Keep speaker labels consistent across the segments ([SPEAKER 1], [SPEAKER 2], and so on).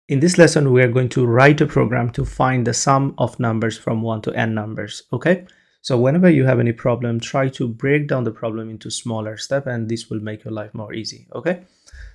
[SPEAKER 1] In this lesson, we are going to write a program to find the sum of numbers from 1 to n numbers, okay? So whenever you have any problem, try to break down the problem into smaller steps, and this will make your life more easy, okay?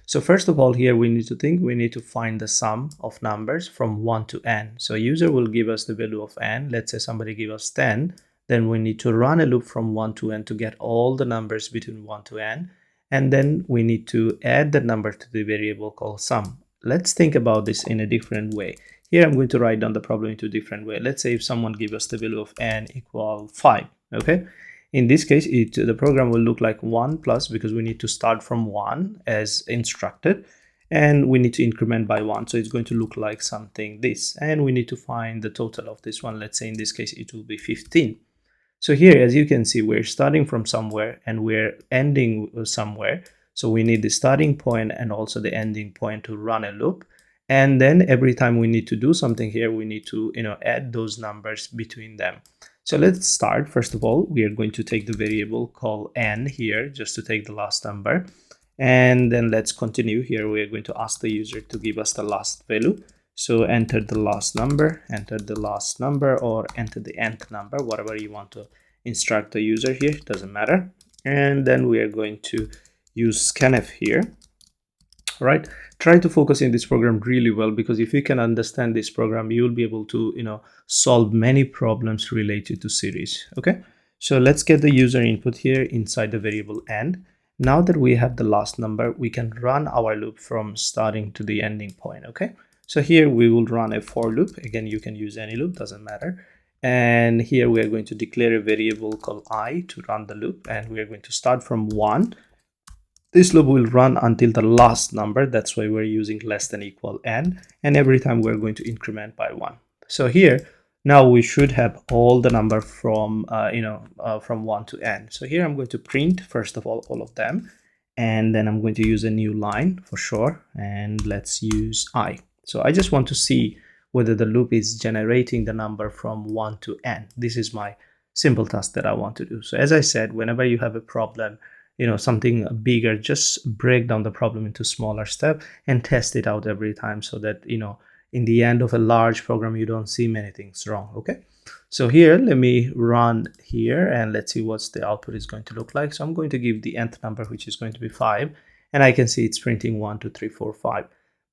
[SPEAKER 1] So first of all, here we need to find the sum of numbers from 1 to n. So user will give us the value of n. Let's say somebody give us 10. Then we need to run a loop from 1 to n to get all the numbers between 1 to n. And then we need to add the number to the variable called sum. Let's think about this in a different way. Here I'm going to write down the problem into a different way. Let's say if someone gives us the value of n equal 5, okay? In this case, the program will look like 1 plus, because we need to start from 1 as instructed, and we need to increment by 1. So it's going to look like something this, and we need to find the total of this one. Let's say in this case, it will be 15. So here, as you can see, we're starting from somewhere and we're ending somewhere. So we need the starting point and also the ending point to run a loop. And then every time we need to do something here, we need to add those numbers between them. So let's start. First of all, we are going to take the variable called n here, just to take the last number. And then let's continue. Here we are going to ask the user to give us the last value. So enter the last number, or enter the nth number, whatever you want to instruct the user here, doesn't matter. And then we are going to use scanf here. All right, try to focus in this program really well, because if you can understand this program, you will be able to solve many problems related to series. Okay, so let's get the user input here inside the variable n. Now that we have the last number, we can run our loop from starting to the ending point. Okay, so here we will run a for loop. Again, you can use any loop, doesn't matter. And here we are going to declare a variable called I to run the loop, and we are going to start from 1. This loop will run until the last number. That's why we're using less than equal n, and every time we're going to increment by 1. So here now we should have all the number from from 1 to n. So here I'm going to print first of all of them, and then I'm going to use a new line for sure, and let's use I. So I just want to see whether the loop is generating the number from 1 to n. This is my simple task that I want to do. So as I said, whenever you have a problem, something bigger, just break down the problem into smaller steps and test it out every time, so that in the end of a large program you don't see many things wrong. Okay, so here let me run here and let's see what's the output is going to look like. So I'm going to give the nth number, which is going to be 5, and I can see it's printing 1 2 3 4 5,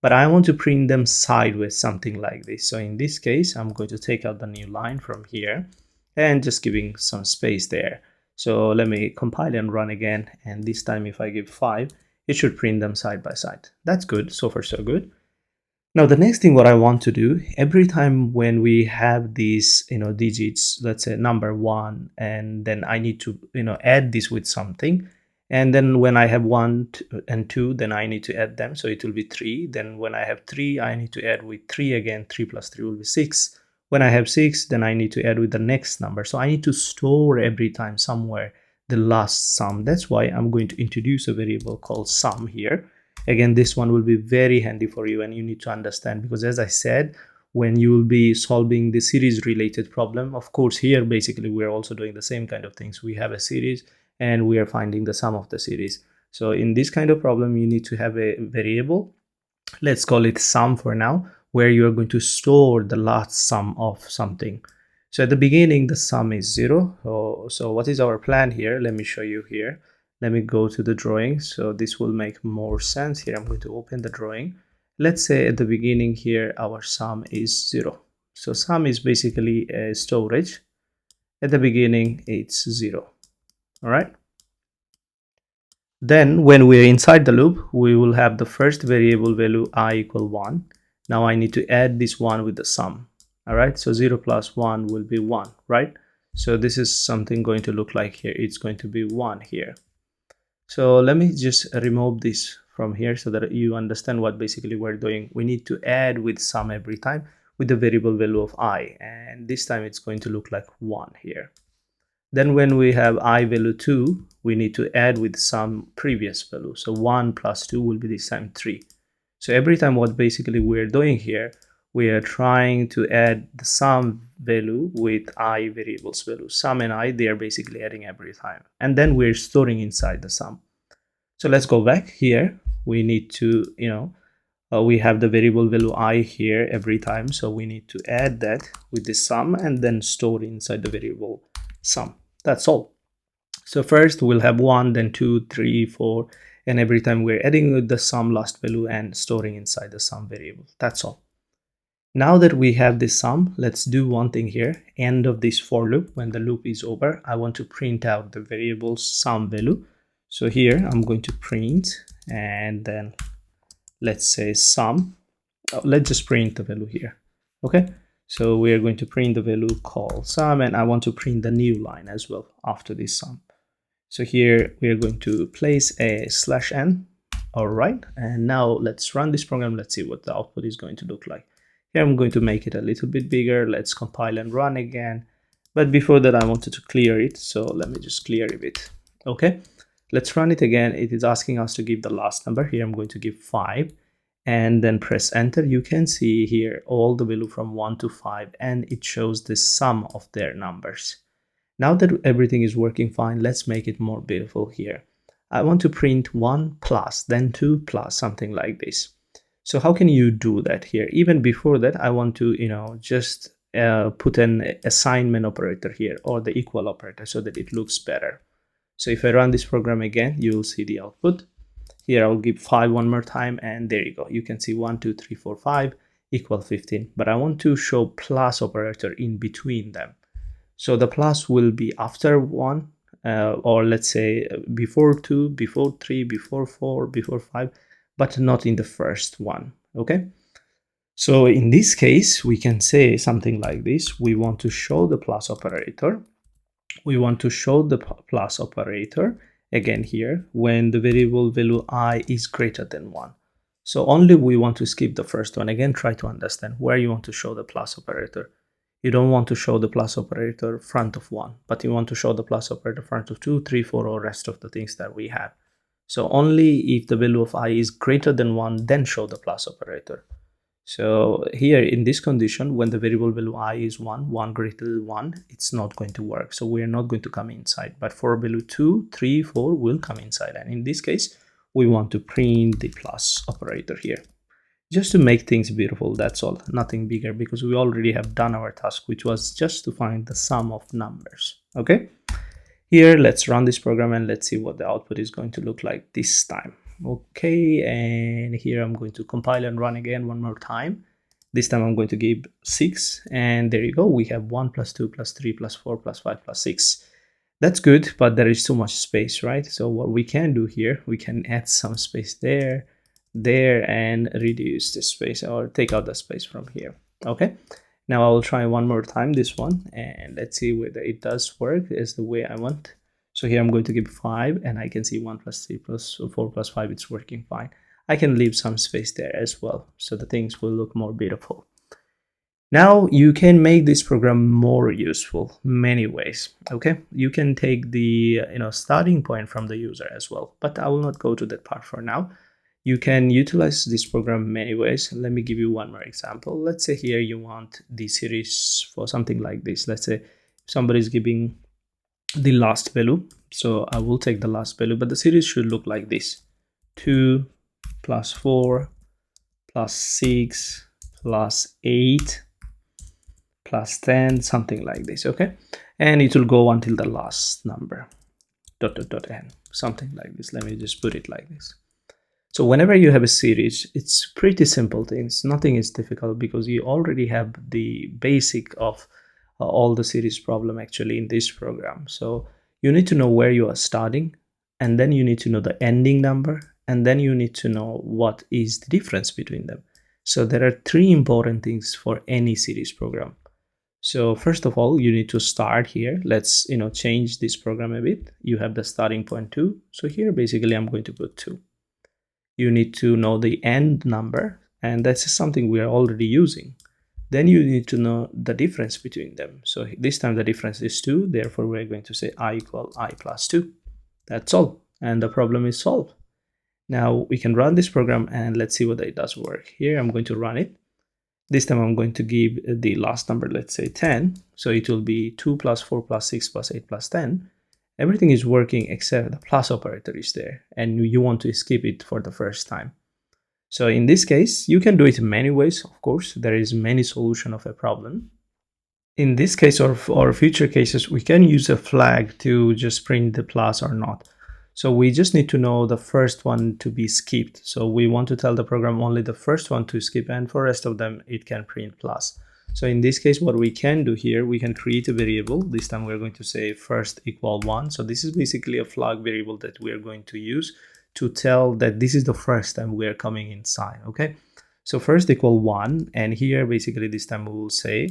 [SPEAKER 1] but I want to print them sideways, something like this. So in this case, I'm going to take out the new line from here and just giving some space there. So let me compile and run again, and this time if I give 5, it should print them side by side. That's good. So far so good. Now the next thing what I want to do, every time when we have these digits, let's say number 1, and then I need to add this with something, and then when I have 1 and 2, then I need to add them, so it will be 3. Then when I have 3, I need to add with 3 again. 3 plus 3 will be 6. When I have 6, then I need to add with the next number. So I need to store every time somewhere the last sum. That's why I'm going to introduce a variable called sum here. Again, this one will be very handy for you, and you need to understand, because as I said, when you will be solving the series related problem, of course here basically we're also doing the same kind of things. We have a series and we are finding the sum of the series. So in this kind of problem, you need to have a variable, let's call it sum for now, where you are going to store the last sum of something. So at the beginning, the sum is 0. So what is our plan here? Let me show you here. Let me go to the drawing, so this will make more sense. Here I'm going to open the drawing. Let's say at the beginning here our sum is 0. So sum is basically a storage. At the beginning it's 0. All right, then when we're inside the loop, we will have the first variable value I equal 1. Now I need to add this 1 with the sum. All right, so 0 plus 1 will be 1, right? So this is something going to look like here. It's going to be 1 here. So let me just remove this from here so that you understand what basically we're doing. We need to add with sum every time with the variable value of I, and this time it's going to look like 1 here. Then when we have I value 2, we need to add with some previous value. So 1 plus 2 will be this time 3. So every time what basically we're doing here, we are trying to add the sum value with I variables value. Sum and I, they are basically adding every time. And then we're storing inside the sum. So let's go back here. We need to, we have the variable value I here every time, so we need to add that with the sum and then store inside the variable sum. That's all. So first we'll have 1, then 2, 3, 4, and every time we're adding with the sum last value and storing inside the sum variable. That's all. Now that we have this sum, let's do one thing here. End of this for loop, when the loop is over, I want to print out the variable sum value. So here I'm going to print, and then let's say sum. Let's just print the value here. Okay, so we are going to print the value called sum, and I want to print the new line as well after this sum. So here we are going to place a /n. All right, and now let's run this program. Let's see what the output is going to look like. Here I'm going to make it a little bit bigger. Let's compile and run again. But before that, I wanted to clear it. So let me just clear a bit. Okay, let's run it again. It is asking us to give the last number. Here I'm going to give 5 and then press enter. You can see here all the value from 1 to 5, and it shows the sum of their numbers. Now that everything is working fine, let's make it more beautiful here. I want to print 1 plus, then 2 plus, something like this. So how can you do that here? Even before that, I want to, just put an assignment operator here, or the equal operator, so that it looks better. So if I run this program again, you will see the output. Here I'll give 5 one more time, and there you go. You can see 1, 2, 3, 4, 5 equal 15. But I want to show plus operator in between them. So the plus will be after 1, or let's say before 2, before 3, before 4, before 5, but not in the first one. Okay. So in this case, we can say something like this. We want to show the plus operator. We want to show the plus operator again here when the variable value I is greater than 1. So only we want to skip the first one. Again, try to understand where you want to show the plus operator. You don't want to show the plus operator front of 1, but you want to show the plus operator front of 2, 3, 4, or rest of the things that we have. So only if the value of I is greater than 1, then show the plus operator. So here in this condition, when the variable value I is 1, 1 greater than 1, it's not going to work. So we are not going to come inside. But for value 2, 3, 4 will come inside. And in this case, we want to print the plus operator here. Just to make things beautiful, that's all, nothing bigger, because we already have done our task, which was just to find the sum of numbers. Okay, here let's run this program and let's see what the output is going to look like this time. Okay, and here I'm going to compile and run again one more time. This time I'm going to give 6, and there you go. We have 1 plus 2 plus 3 plus 4 plus 5 plus 6. That's good, but there is too much space, right? So what we can do here, we can add some space there, and reduce the space, or take out the space from here. Okay, now I will try one more time this one, and let's see whether it does work as the way I want. So here I'm going to give 5, and I can see 1 plus 3 plus 4 plus 5, it's working fine. I can leave some space there as well, so the things will look more beautiful. Now you can make this program more useful many ways. Okay, you can take the starting point from the user as well, but I will not go to that part for now. You can utilize this program many ways. Let me give you one more example. Let's say here you want the series for something like this. Let's say somebody is giving the last value. So I will take the last value, but the series should look like this. 2 plus 4 plus 6 plus 8 plus 10, something like this. Okay, and it will go until the last number, ... n, something like this. Let me just put it like this. So whenever you have a series, it's pretty simple things. Nothing is difficult, because you already have the basic of all the series problem actually in this program. So you need to know where you are starting, and then you need to know the ending number, and then you need to know what is the difference between them. So there are 3 important things for any series program. So first of all, you need to start here. Let's change this program a bit. You have the starting point 2. So here basically I'm going to put 2. You need to know the end number, and that's something we are already using. Then you need to know the difference between them. So this time the difference is 2, therefore we're going to say I equal I plus 2. That's all, and the problem is solved. Now we can run this program, and let's see whether it does work. Here I'm going to run it. This time I'm going to give the last number, let's say 10. So it will be 2 plus 4 plus 6 plus 8 plus 10. Everything is working except the plus operator is there, and you want to skip it for the first time. So in this case, you can do it in many ways. Of course, there is many solution of a problem. In this case or future cases, we can use a flag to just print the plus or not. So we just need to know the first one to be skipped. So we want to tell the program only the first one to skip, and for rest of them, it can print plus. So in this case, what we can do here, we can create a variable. This time we're going to say first equal 1. So this is basically a flag variable that we are going to use to tell that this is the first time we are coming inside, okay? So first equal 1, and here basically this time we will say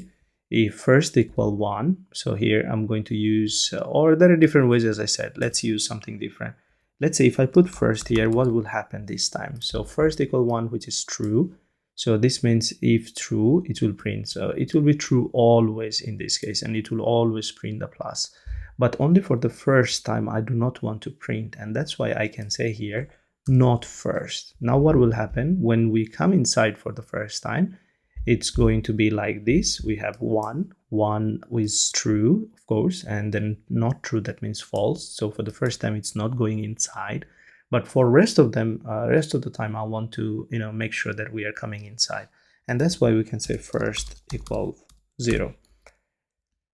[SPEAKER 1] if first equal 1. So here I'm going to use, or there are different ways, as I said. Let's use something different. Let's say if I put first here, what will happen this time? So first equal 1, which is true. So this means if true, it will print. So it will be true always in this case, and it will always print the plus. But only for the first time, I do not want to print. And that's why I can say here, not first. Now what will happen when we come inside for the first time? It's going to be like this. We have 1 is true, of course, and then not true, that means false. So for the first time, it's not going inside. But for rest of them, rest of the time, I want to make sure that we are coming inside. And that's why we can say first equal 0.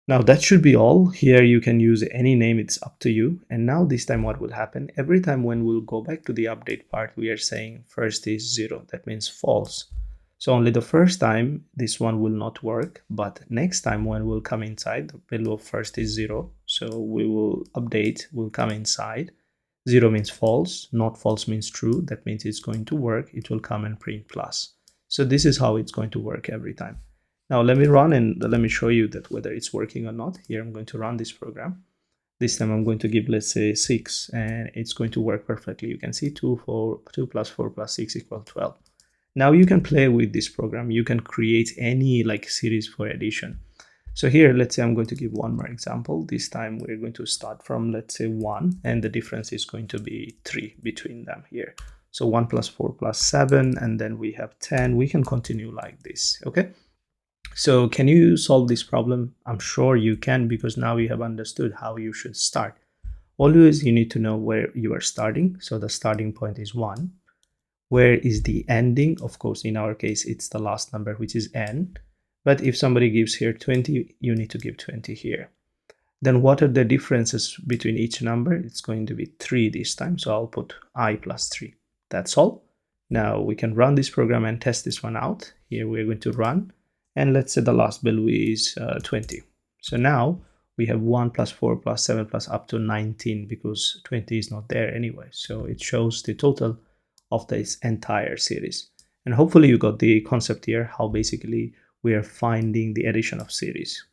[SPEAKER 1] Now that should be all. Here you can use any name, it's up to you. And now this time what will happen? Every time when we'll go back to the update part, we are saying first is 0. That means false. So only the first time this one will not work, but next time when we'll come inside, the value of first is 0. So we will update, we'll come inside. 0 means false, not false means true. That means it's going to work. It will come and print plus. So this is how it's going to work every time. Now let me run and let me show you that whether it's working or not. Here I'm going to run this program. This time I'm going to give, let's say, 6, and it's going to work perfectly. You can see 2 plus 4 plus 6 equals 12. Now you can play with this program. You can create any series for addition. So here, let's say I'm going to give one more example. This time we're going to start from, let's say, 1, and the difference is going to be 3 between them here. So 1 plus 4 plus 7, and then we have 10. We can continue like this, okay? So can you solve this problem? I'm sure you can, because now you have understood how you should start. Always you need to know where you are starting. So the starting point is 1. Where is the ending? Of course, in our case, it's the last number, which is n. But if somebody gives here 20, you need to give 20 here. Then what are the differences between each number? It's going to be 3 this time. So I'll put I plus 3. That's all. Now we can run this program and test this one out. Here we're going to run. And let's say the last value is 20. So now we have 1 plus 4 plus 7 plus up to 19, because 20 is not there anyway. So it shows the total of this entire series. And hopefully you got the concept here, how basically we are finding the addition of series.